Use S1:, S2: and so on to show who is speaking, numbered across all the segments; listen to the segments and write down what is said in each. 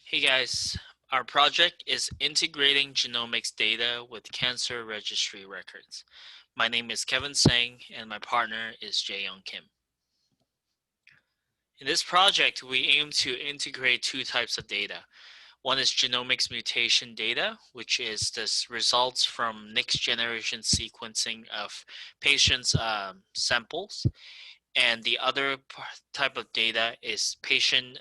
S1: Hey guys, our project is integrating genomics data with cancer registry records. My name is Kevin Singh and my partner is Jae-Young Kim. In this project, we aim to integrate two types of data. One is genomics mutation data, which is this results from next generation sequencing of patients' samples. And the other type of data is patient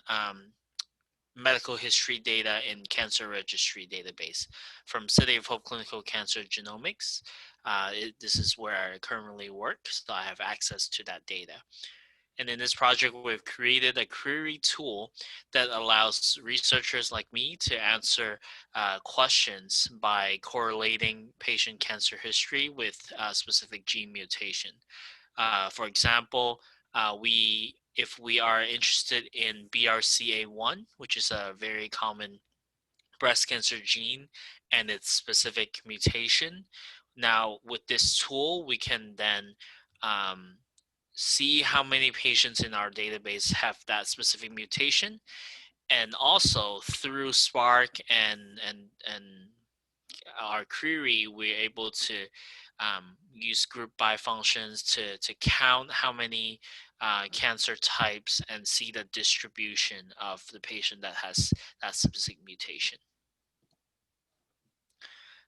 S1: medical history data in cancer registry database from City of Hope Clinical Cancer Genomics. This is where I currently work, so I have access to that data. And in this project, we've created a query tool that allows researchers like me to answer questions by correlating patient cancer history with specific gene mutation. For example, if we are interested in BRCA1, which is a very common breast cancer gene and its specific mutation, now with this tool, we can then um, see how many patients in our database have that specific mutation, and also through Spark and our query, we're able to use group by functions to count how many cancer types and see the distribution of the patient that has that specific mutation.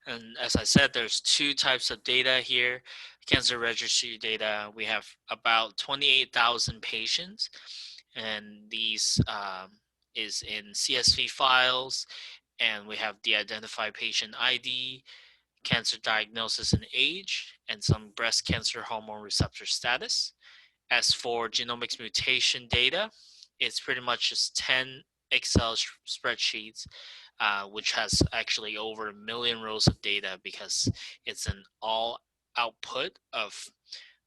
S1: And as I said, there's two types of data here. Cancer registry data, we have about 28,000 patients, and these is in CSV files, and we have the identified patient ID, cancer diagnosis and age, and some breast cancer hormone receptor status. As for genomics mutation data, it's pretty much just 10 Excel spreadsheets, which has actually over 1 million rows of data because it's an all output of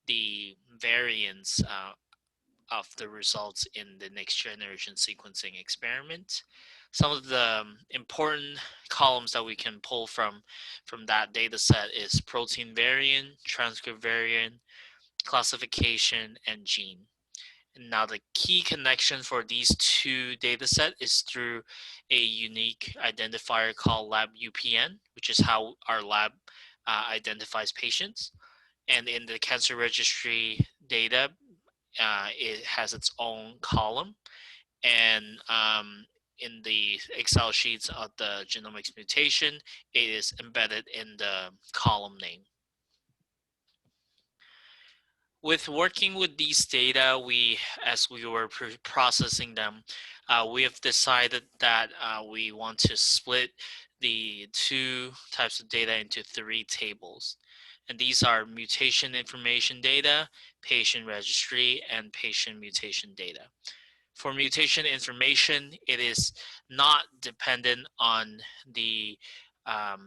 S1: the variance of the results in the next generation sequencing experiment. Some of the important columns that we can pull from that data set is protein variant, transcript variant, classification, and gene. And now the key connection for these two data set is through a unique identifier called lab UPN, which is how our lab identifies patients. And in the cancer registry data, it has its own column, and in the Excel sheets of the genomics mutation, it is embedded in the column name. With working with these data, as we were processing them, we have decided that we want to split the two types of data into three tables. And these are mutation information data, patient registry, and patient mutation data. For mutation information, it is not dependent on the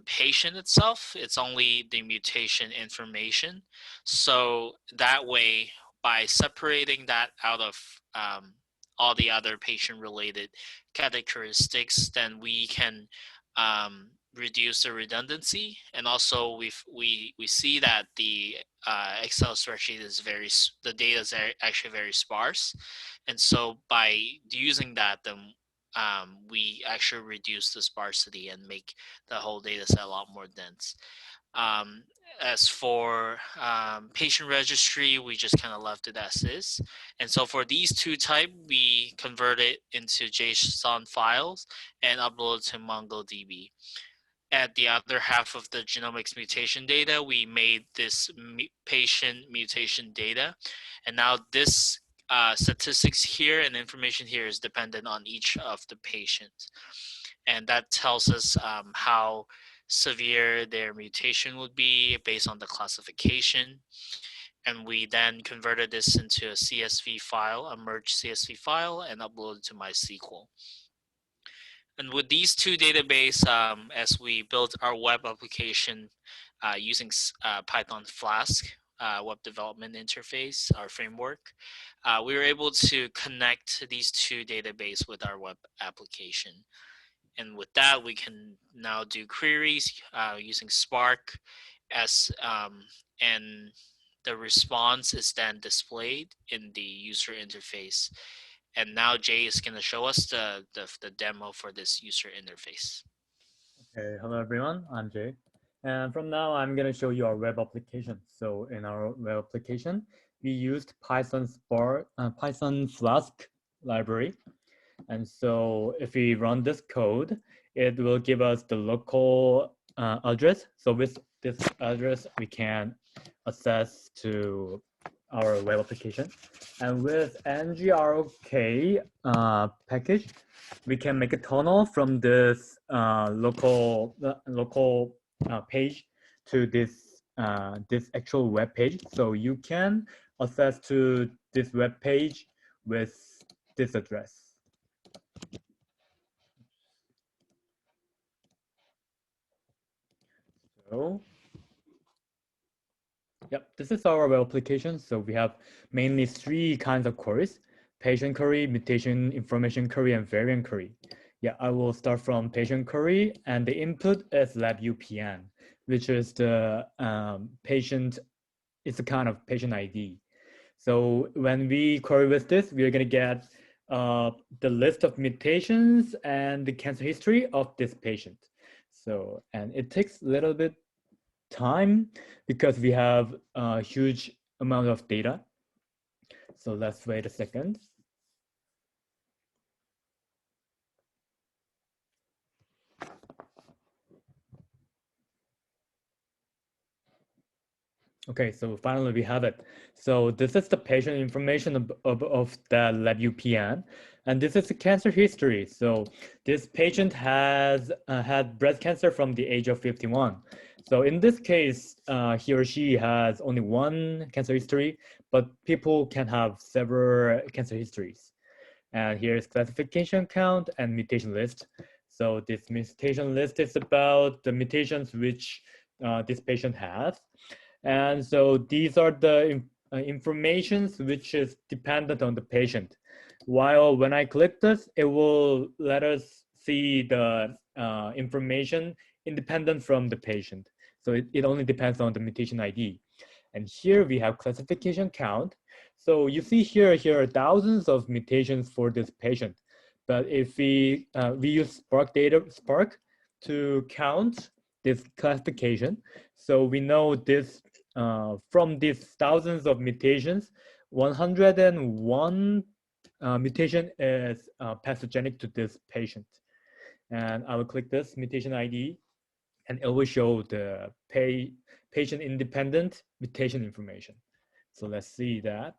S1: patient itself. It's only the mutation information. So that way, by separating that out of all the other patient-related characteristics, then we can reduce the redundancy. And also, we see that the Excel spreadsheet is the data is actually very sparse, and so by using that, then we actually reduce the sparsity and make the whole data set a lot more dense. Um, as for patient registry, we just kind of left it as is. And so for these two types, we convert it into JSON files and upload to MongoDB. At the other half of the genomics mutation data, we made this patient mutation data. And now this statistics here and information here is dependent on each of the patients. And that tells us how severe their mutation would be based on the classification. And we then converted this into a CSV file, a merged CSV file, and uploaded to MySQL. And with these two databases, as we built our web application using Python Flask web development interface, our framework, we were able to connect these two databases with our web application. And with that, we can now do queries using Spark and the response is then displayed in the user interface. And now Jay is going to show us the demo for this user interface.
S2: Okay, hello everyone, I'm Jay. And from now, I'm going to show you our web application. So in our web application, we used Python Flask library. And so if we run this code, it will give us the local address. So with this address, we can access to our web application. And with ngrok package, we can make a tunnel from this local page to this actual web page. So you can access to this web page with this address. So, yep, this is our web application. So we have mainly 3 kinds of queries: patient query, mutation information query, and variant query. Yeah, I will start from patient query, and the input is lab UPN, which is the patient. It's a kind of patient ID. So when we query with this, we are going to get the list of mutations and the cancer history of this patient. So, and it takes a little bit time because we have a huge amount of data. So let's wait a second. Okay, so finally we have it. So this is the patient information of the lab UPN, and this is the cancer history. So this patient has had breast cancer from the age of 51. So in this case, he or she has only one cancer history, but people can have several cancer histories. And here's classification count and mutation list. So this mutation list is about the mutations which this patient has. And so these are the informations which is dependent on the patient. While when I click this, it will let us see the information independent from the patient. So it only depends on the mutation ID. And here we have classification count. So you see here are thousands of mutations for this patient. But if we use Spark to count this classification, so we know this from these thousands of mutations, 101 mutation is pathogenic to this patient. And I will click this mutation ID, and it will show the patient independent mutation information. So let's see that.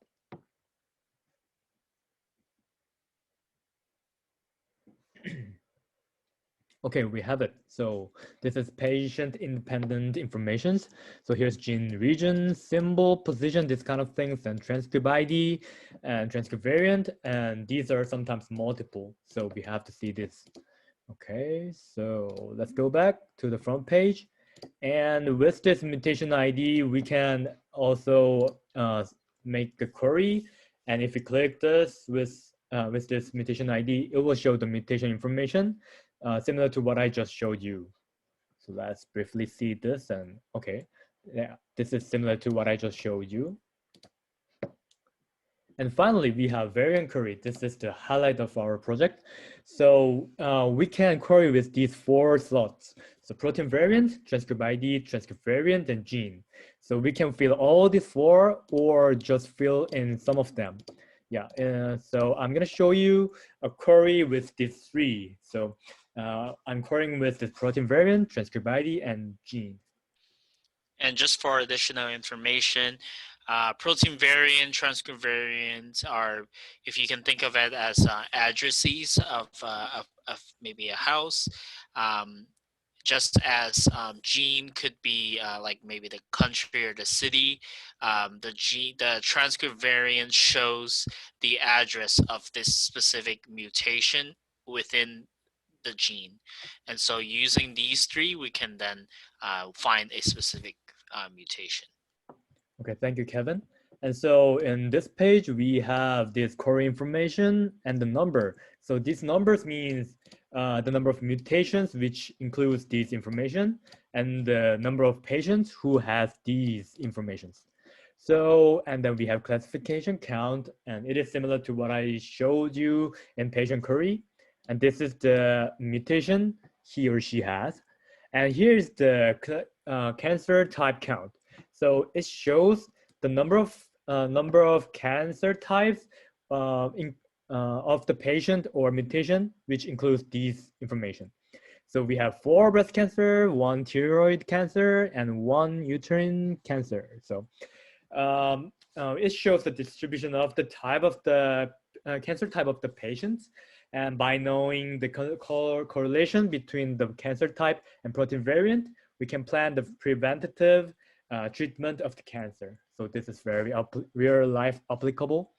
S2: Okay, we have it. So this is patient independent informations. So here's gene region, symbol, position, this kind of things, and transcript ID and transcript variant. And these are sometimes multiple. So we have to see this. Okay, so let's go back to the front page. And with this mutation ID, we can also make the query. And if we click this with this mutation ID, it will show the mutation information similar to what I just showed you. So let's briefly see this. And okay, yeah, this is similar to what I just showed you. And finally, we have variant query. This is the highlight of our project. So we can query with these 4 slots. So protein variant, transcript ID, transcript variant, and gene. So we can fill all these 4 or just fill in some of them. Yeah, so I'm gonna show you a query with these 3. So I'm querying with the protein variant, transcript ID, and gene.
S1: And just for additional information, protein variant, transcript variant are, if you can think of it as addresses of maybe a house, just as gene could be like maybe the country or the city. The transcript variant shows the address of this specific mutation within the gene. And so using these 3, we can then find a specific mutation.
S2: Okay, thank you, Kevin. And so in this page, we have this query information and the number. So these numbers means the number of mutations, which includes these information, and the number of patients who have these informations. So, and then we have classification count, and it is similar to what I showed you in patient query. And this is the mutation he or she has. And here's the cancer type count. So it shows the number of cancer types of the patient or mutation, which includes these information. So we have 4 breast cancer, 1 thyroid cancer, and 1 uterine cancer. So it shows the distribution of the type of the cancer type of the patients. And by knowing the correlation between the cancer type and protein variant, we can plan the preventative treatment of the cancer. So this is very real life applicable.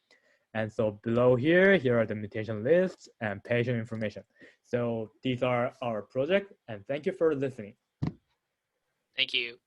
S2: And so below here are the mutation lists and patient information. So these are our project, and thank you for listening.
S1: Thank you.